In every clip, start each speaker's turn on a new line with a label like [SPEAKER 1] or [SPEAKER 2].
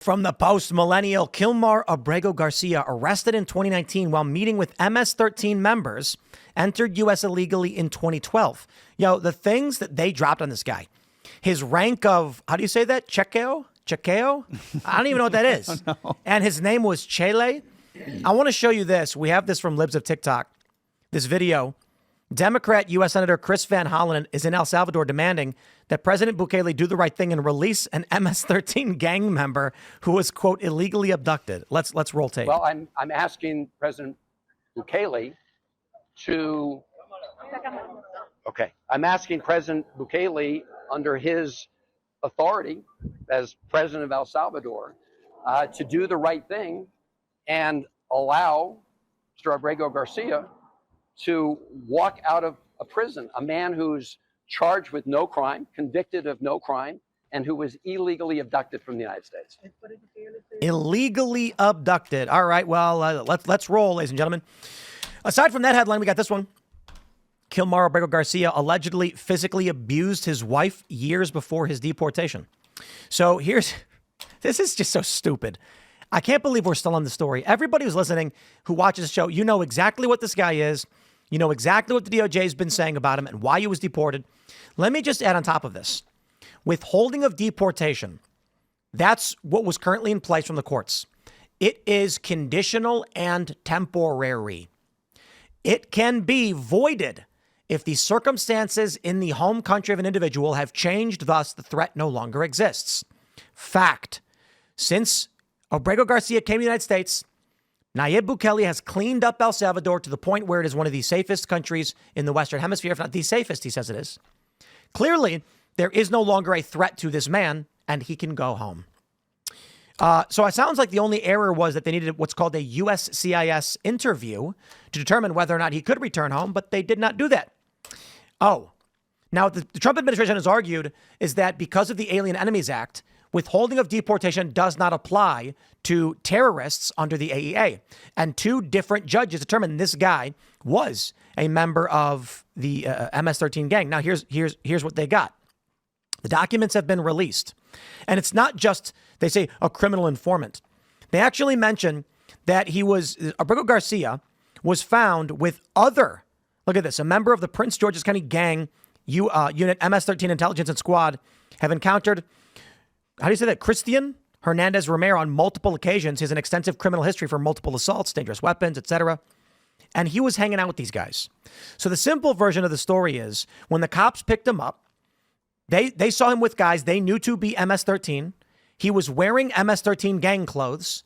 [SPEAKER 1] From the post-millennial, Kilmar Abrego Garcia, arrested in 2019 while meeting with MS-13 members, entered U.S. illegally in 2012. Yo, the things that they dropped on this guy. His rank of, how do you say that? Chequeo? I don't even know what that is. And his name was Chele. I want to show you this. We have this from Libs of TikTok. This video. Democrat U.S. Senator Chris Van Hollen is in El Salvador demanding that President Bukele do the right thing and release an MS-13 gang member who was, quote, illegally abducted. Let's roll tape.
[SPEAKER 2] Well, I'm asking President Bukele to... Okay. I'm asking President Bukele, under his authority as president of El Salvador, to do the right thing and allow Mr. Abrego Garcia to walk out of a prison, a man who's charged with no crime, convicted of no crime, and who was illegally abducted from the United States.
[SPEAKER 1] Illegally abducted. All right, well, let's roll, ladies and gentlemen. Aside from that headline, we got this one. Kilmar Abrego Garcia allegedly physically abused his wife years before his deportation. So this is just so stupid. I can't believe we're still on the story. Everybody who's listening, who watches the show, you know exactly what this guy is. You know exactly what the DOJ has been saying about him and why he was deported. Let me just add on top of this. Withholding of deportation, that's what was currently in place from the courts. It is conditional and temporary. It can be voided if the circumstances in the home country of an individual have changed, thus the threat no longer exists. Fact. Since Abrego Garcia came to the United States, Nayib Bukele has cleaned up El Salvador to the point where it is one of the safest countries in the Western Hemisphere, if not the safest, he says it is. Clearly, there is no longer a threat to this man, and he can go home. So it sounds like the only error was that they needed what's called a USCIS interview to determine whether or not he could return home, but they did not do that. Oh, now the Trump administration has argued is that because of the Alien Enemies Act, withholding of deportation does not apply to terrorists under the AEA. And two different judges determined this guy was a member of the MS-13 gang. Now, here's what they got. The documents have been released. And it's not just, they say, a criminal informant. They actually mention that Abrego Garcia was found with other, look at this, a member of the Prince George's County gang unit MS-13 intelligence and squad have encountered, how do you say that, Christian Hernandez Romero on multiple occasions. He has an extensive criminal history for multiple assaults, dangerous weapons, etc. And he was hanging out with these guys. So the simple version of the story is when the cops picked him up, they saw him with guys they knew to be MS-13. He was wearing MS-13 gang clothes.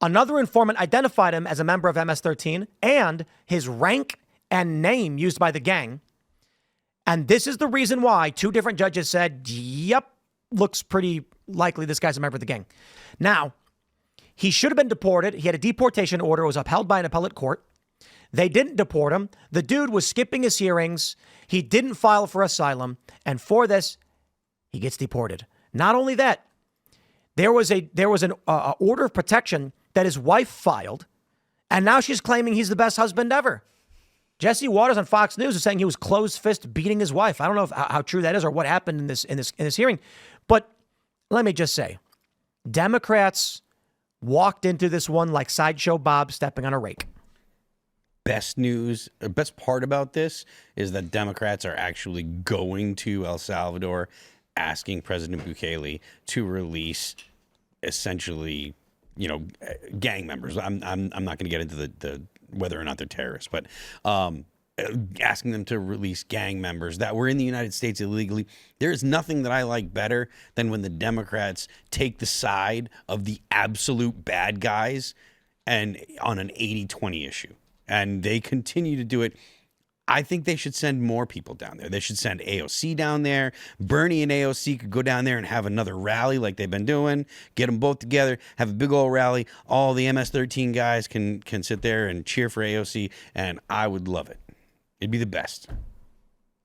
[SPEAKER 1] Another informant identified him as a member of MS-13 and his rank and name used by the gang. And this is the reason why two different judges said, yep, looks pretty likely this guy's a member of the gang. Now, he should have been deported. He had a deportation order. It was upheld by an appellate court. They didn't deport him. The dude was skipping his hearings. He didn't file for asylum. And for this, he gets deported. Not only that, there was an order of protection that his wife filed. And now she's claiming he's the best husband ever. Jesse Waters on Fox News is saying he was closed fist beating his wife. I don't know how true that is or what happened in this hearing. But let me just say, Democrats walked into this one like Sideshow Bob stepping on a rake.
[SPEAKER 3] Best part about this is that Democrats are actually going to El Salvador asking President Bukele to release essentially, gang members. I'm not going to get into the whether or not they're terrorists, but asking them to release gang members that were in the United States illegally. There is nothing that I like better than when the Democrats take the side of the absolute bad guys and on an 80-20 issue. And they continue to do it. I think they should send more people down there. They should send AOC down there. Bernie and AOC could go down there and have another rally like they've been doing. Get them both together, have a big old rally. All the MS-13 guys can sit there and cheer for AOC, and I would love it. It'd be the best.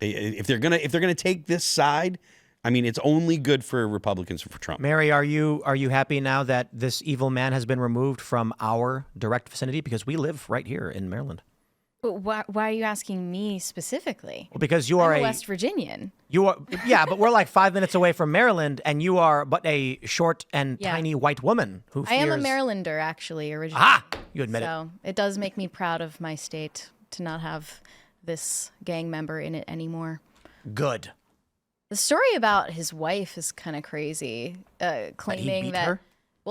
[SPEAKER 3] If they're gonna take this side, I mean, it's only good for Republicans and for Trump.
[SPEAKER 1] Mary, are you happy now that this evil man has been removed from our direct vicinity? Because we live right here in Maryland.
[SPEAKER 4] But why are you asking me specifically?
[SPEAKER 1] Well, because you are
[SPEAKER 4] I'm a
[SPEAKER 1] a
[SPEAKER 4] West Virginian.
[SPEAKER 1] You are, yeah, but we're like 5 minutes away from Maryland, and you are but a short and
[SPEAKER 4] Yeah.
[SPEAKER 1] tiny white woman who
[SPEAKER 4] I am a
[SPEAKER 1] fears-
[SPEAKER 4] Marylander, actually, originally.
[SPEAKER 1] Aha! You admit it.
[SPEAKER 4] So it does make me proud of my state to not have this gang member in it anymore.
[SPEAKER 1] Good.
[SPEAKER 4] The story about his wife is kind of crazy, claiming
[SPEAKER 1] beat
[SPEAKER 4] that,
[SPEAKER 1] her?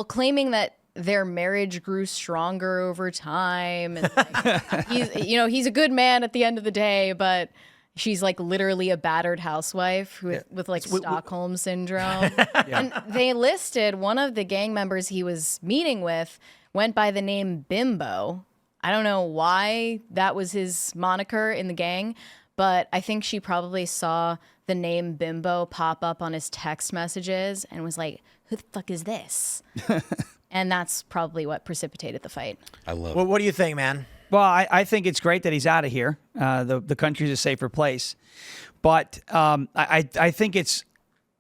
[SPEAKER 4] claiming that their marriage grew stronger over time. And like, he's a good man at the end of the day, but she's like literally a battered housewife with like Stockholm syndrome. And they listed one of the gang members he was meeting with went by the name Bimbo. I don't know why that was his moniker in the gang, but I think she probably saw the name Bimbo pop up on his text messages and was like, who the fuck is this? And that's probably what precipitated the fight.
[SPEAKER 3] I love
[SPEAKER 1] Well, what do you think, man?
[SPEAKER 5] Well, I think it's great that he's out of here. The country's a safer place. But I think it's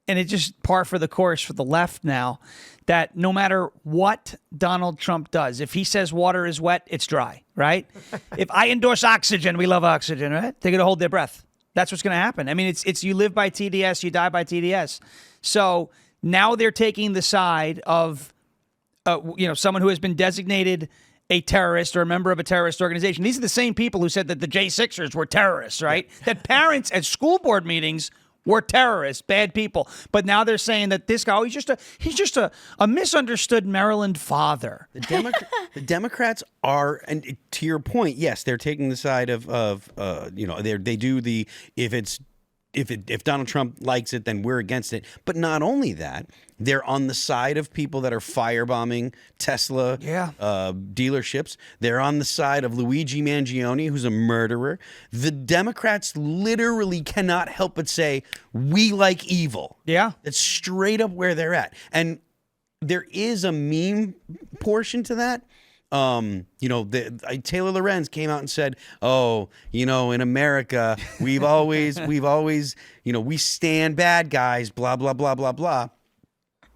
[SPEAKER 5] just par for the course for the left now that no matter what Donald Trump does, if he says water is wet, it's dry, right? If I endorse oxygen, we love oxygen, right? They're going to hold their breath. That's what's going to happen. I mean, it's you live by TDS, you die by TDS. So now they're taking the side of someone who has been designated a terrorist or a member of a terrorist organization. These are the same people who said that the J6ers were terrorists, right? Yeah. That parents at school board meetings were terrorists, bad people. But now they're saying that this guy, he's just a misunderstood Maryland father.
[SPEAKER 3] The Democrats are, and to your point, yes, they're taking the side of they do the if Donald Trump likes it, then we're against it. But not only that, they're on the side of people that are firebombing Tesla dealerships. They're on the side of Luigi Mangione, who's a murderer. The Democrats literally cannot help but say, we like evil.
[SPEAKER 5] Yeah.
[SPEAKER 3] That's straight up where they're at. And there is a meme portion to that. Taylor Lorenz came out and said, in America, we've always, we stand bad guys, blah, blah, blah, blah, blah.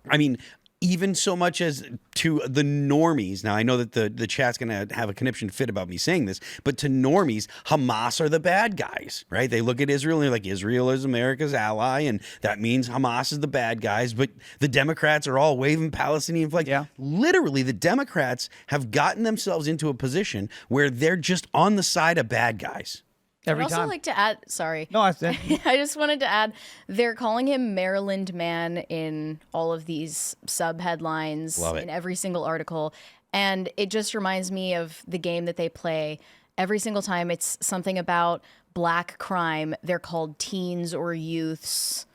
[SPEAKER 3] I mean, even so much as to the normies. Now, I know that the chat's going to have a conniption fit about me saying this, but to normies, Hamas are the bad guys, right? They look at Israel and they're like, Israel is America's ally, and that means Hamas is the bad guys. But the Democrats are all waving Palestinian flags.
[SPEAKER 5] Yeah.
[SPEAKER 3] Literally, the Democrats have gotten themselves into a position where they're just on the side of bad guys.
[SPEAKER 5] Every
[SPEAKER 4] I'd also
[SPEAKER 5] time.
[SPEAKER 4] like to add, sorry.
[SPEAKER 5] No,
[SPEAKER 4] I just wanted to add, they're calling him Maryland Man in all of these sub-headlines in every single article. And it just reminds me of the game that they play. Every single time it's something about black crime, they're called teens or youths.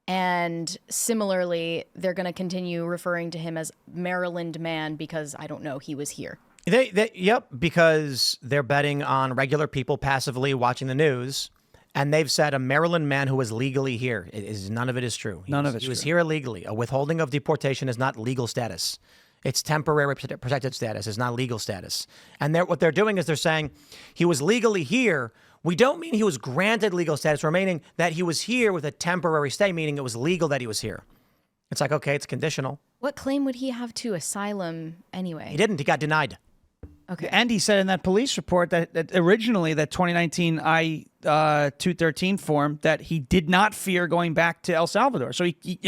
[SPEAKER 4] And similarly, they're going to continue referring to him as Maryland Man because, I don't know, he was here.
[SPEAKER 1] Yep, because they're betting on regular people passively watching the news, and they've said a Maryland man who was legally here. None of it is true. He was here illegally. A withholding of deportation is not legal status. It's temporary protected status. It's not legal status. And what they're doing is they're saying he was legally here. We don't mean he was granted legal status. We're meaning that he was here with a temporary stay, meaning it was legal that he was here. It's like, okay, it's conditional.
[SPEAKER 4] What claim would he have to asylum anyway?
[SPEAKER 1] He didn't. He got denied.
[SPEAKER 4] Okay.
[SPEAKER 5] And he said in that police report that originally, that 2019 I-213 form, that he did not fear going back to El Salvador. So, he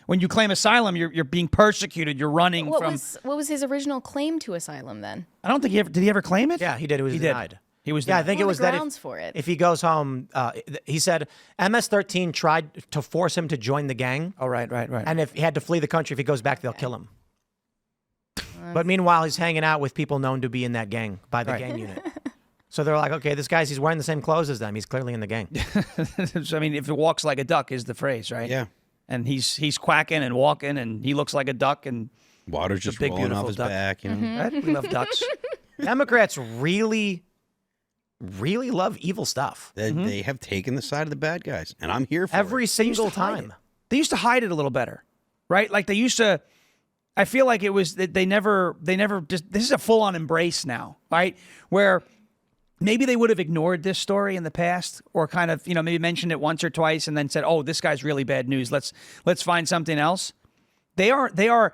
[SPEAKER 5] when you claim asylum, you're being persecuted. You're running
[SPEAKER 4] What
[SPEAKER 5] from...
[SPEAKER 4] was his original claim to asylum then?
[SPEAKER 5] I don't think did he ever claim it?
[SPEAKER 1] Yeah, he did. He was denied.
[SPEAKER 5] He was
[SPEAKER 1] Yeah, I
[SPEAKER 5] denied.
[SPEAKER 1] think
[SPEAKER 4] What
[SPEAKER 1] it
[SPEAKER 4] were
[SPEAKER 1] was
[SPEAKER 4] the
[SPEAKER 1] that
[SPEAKER 4] grounds for it?
[SPEAKER 1] if he goes home, he said MS-13 tried to force him to join the gang.
[SPEAKER 5] Oh, right.
[SPEAKER 1] And if he had to flee the country, if he goes back, they'll kill him. But meanwhile, he's hanging out with people known to be in that gang by the gang unit. So they're like, okay, he's wearing the same clothes as them. He's clearly in the gang.
[SPEAKER 5] So, I mean, if it walks like a duck is the phrase, right?
[SPEAKER 3] Yeah.
[SPEAKER 5] And he's quacking and walking, and he looks like a duck, and
[SPEAKER 3] Water's just
[SPEAKER 5] big,
[SPEAKER 3] rolling
[SPEAKER 5] beautiful
[SPEAKER 3] off his
[SPEAKER 5] duck.
[SPEAKER 3] back.
[SPEAKER 5] right? We love ducks.
[SPEAKER 1] Democrats really love evil stuff.
[SPEAKER 3] They have taken the side of the bad guys, and I'm here for
[SPEAKER 1] Every
[SPEAKER 3] it.
[SPEAKER 1] single
[SPEAKER 5] to hide
[SPEAKER 1] time.
[SPEAKER 5] They used to hide it a little better, right? Like they used to. I feel like it was that they never just. This is a full on embrace now, right? Where maybe they would have ignored this story in the past, or kind of maybe mentioned it once or twice, and then said, "Oh, this guy's really bad news. Let's find something else." They are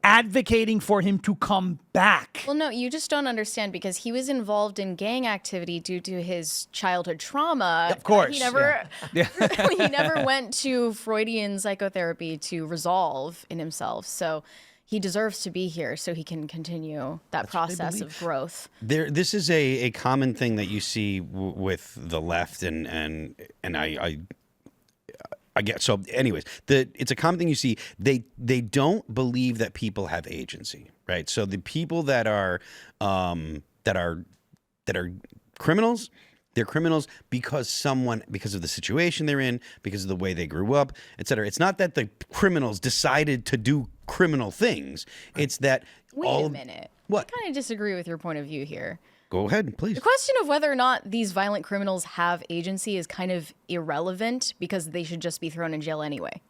[SPEAKER 5] advocating for him to come back.
[SPEAKER 4] Well, no, you just don't understand because he was involved in gang activity due to his childhood trauma.
[SPEAKER 5] Of course.
[SPEAKER 4] He never he never went to Freudian psychotherapy to resolve in himself. So he deserves to be here so he can continue that process of growth.
[SPEAKER 3] This is a common thing that you see with the left, and I get so. Anyways, it's a common thing you see. They don't believe that people have agency, right? So the people that are criminals, they're criminals because of the situation they're in, because of the way they grew up, etc. It's not that the criminals decided to do criminal things. It's that
[SPEAKER 4] Wait a minute.
[SPEAKER 3] What?
[SPEAKER 4] I kind of disagree with your point of view here.
[SPEAKER 3] Go ahead, please.
[SPEAKER 4] The question of whether or not these violent criminals have agency is kind of irrelevant because they should just be thrown in jail anyway.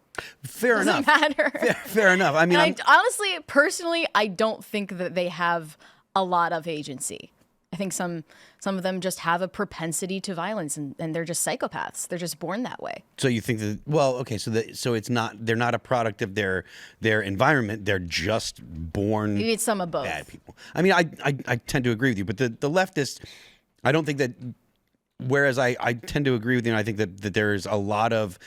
[SPEAKER 3] Fair enough.
[SPEAKER 4] Doesn't matter.
[SPEAKER 3] Fair enough. I mean,
[SPEAKER 4] honestly, personally, I don't think that they have a lot of agency. I think some of them just have a propensity to violence, and they're just psychopaths. They're just born that way.
[SPEAKER 3] So you think that? Well, okay. So it's not. They're not a product of their environment. They're just born.
[SPEAKER 4] Maybe it's some of both.
[SPEAKER 3] Bad people. I mean, I tend to agree with you, but the leftists, I don't think that. Whereas I tend to agree with you, and I think that there's a lot of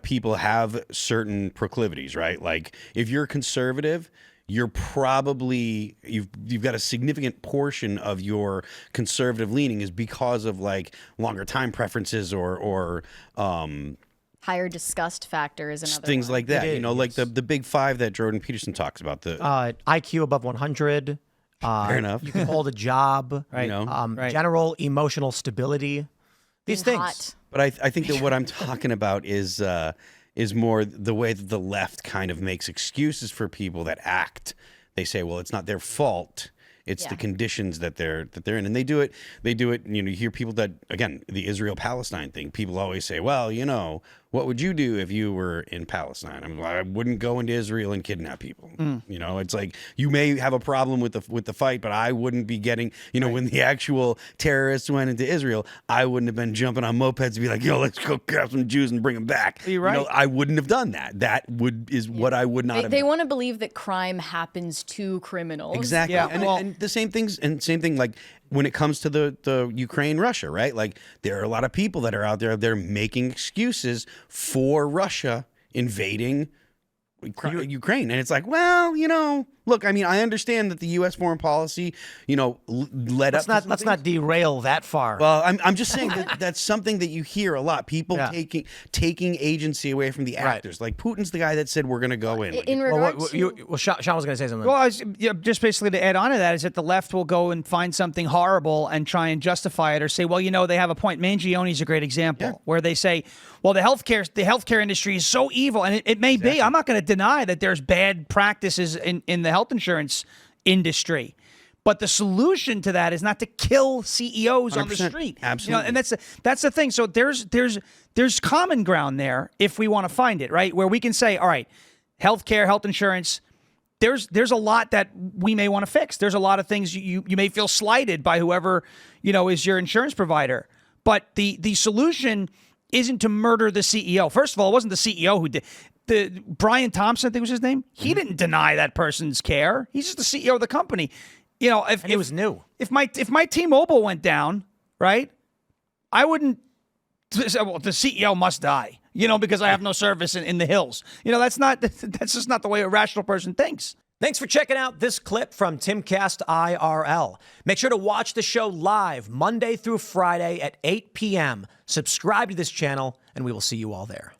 [SPEAKER 3] people have certain proclivities, right? Like if you're conservative, you're probably you've got a significant portion of your conservative leaning is because of like longer time preferences or
[SPEAKER 4] higher disgust factor is another
[SPEAKER 3] things
[SPEAKER 4] one.
[SPEAKER 3] like that.
[SPEAKER 1] It
[SPEAKER 3] You know,
[SPEAKER 1] is.
[SPEAKER 3] like the big five that Jordan Peterson talks about. The
[SPEAKER 1] IQ above 100.
[SPEAKER 3] Fair enough.
[SPEAKER 1] You can hold a job.
[SPEAKER 5] Right.
[SPEAKER 3] You know,
[SPEAKER 5] Right.
[SPEAKER 1] General emotional stability. These
[SPEAKER 4] Being
[SPEAKER 1] things.
[SPEAKER 4] hot.
[SPEAKER 3] but I think that what I'm talking about is more the way that the left kind of makes excuses for people that act. They say, well, it's not their fault. It's the
[SPEAKER 4] Yeah.
[SPEAKER 3] conditions that they're in, and they do it. You know, you hear people that, again, the Israel-Palestine thing. People always say, well, you know, what would you do if you were in Palestine? I wouldn't go into Israel and kidnap people. You know, it's like you may have a problem with the fight, but I wouldn't be getting. You know, when the actual terrorists went into Israel, I wouldn't have been jumping on mopeds to be like, yo, let's go grab some Jews and bring them back.
[SPEAKER 5] You're right.
[SPEAKER 3] You know, I wouldn't have done that. That is what I would not have.
[SPEAKER 4] They
[SPEAKER 3] done.
[SPEAKER 4] want to believe that crime happens to criminals.
[SPEAKER 3] Exactly.
[SPEAKER 5] Yeah,
[SPEAKER 3] and,
[SPEAKER 5] well-
[SPEAKER 3] and the same thing like when it comes to the Ukraine Russia, right? Like there are a lot of people that are out there, they're making excuses for Russia invading Ukraine. And it's like, well, you know, look, I mean, I understand that the U.S. foreign policy, you know, led up.
[SPEAKER 1] Let's not derail that far.
[SPEAKER 3] Well, I'm just saying that that's something that you hear a lot. People
[SPEAKER 1] Yeah.
[SPEAKER 3] taking agency away from the actors. Like Putin's the guy that said we're going to go in.
[SPEAKER 4] In
[SPEAKER 1] well,
[SPEAKER 4] regard to
[SPEAKER 1] Sean was going to say something.
[SPEAKER 5] Well, just basically to add on to that is that the left will go and find something horrible and try and justify it or say, well, you know, they have a point. Mangione is a great example where they say, well, the healthcare industry is so evil, and it may be. I'm not going to deny that there's bad practices in the health insurance industry. But the solution to that is not to kill CEOs on the
[SPEAKER 3] 100%.
[SPEAKER 5] street.
[SPEAKER 3] Absolutely.
[SPEAKER 5] You know, and that's the thing. So there's common ground there if we want to find it, right? Where we can say, all right, healthcare, health insurance, there's a lot that we may want to fix. There's a lot of things you may feel slighted by whoever, you know, is your insurance provider. But the solution isn't to murder the CEO. First of all, it wasn't the CEO who did. Brian Thompson, I think was his name. He didn't deny that person's care. He's just the CEO of the company. You know, if
[SPEAKER 1] he was new.
[SPEAKER 5] If my T-Mobile went down, right, I wouldn't say, well, the CEO must die, you know, because I have no service in the hills. You know, that's just not the way a rational person thinks.
[SPEAKER 1] Thanks for checking out this clip from Timcast IRL. Make sure to watch the show live Monday through Friday at 8 p.m. Subscribe to this channel, and we will see you all there.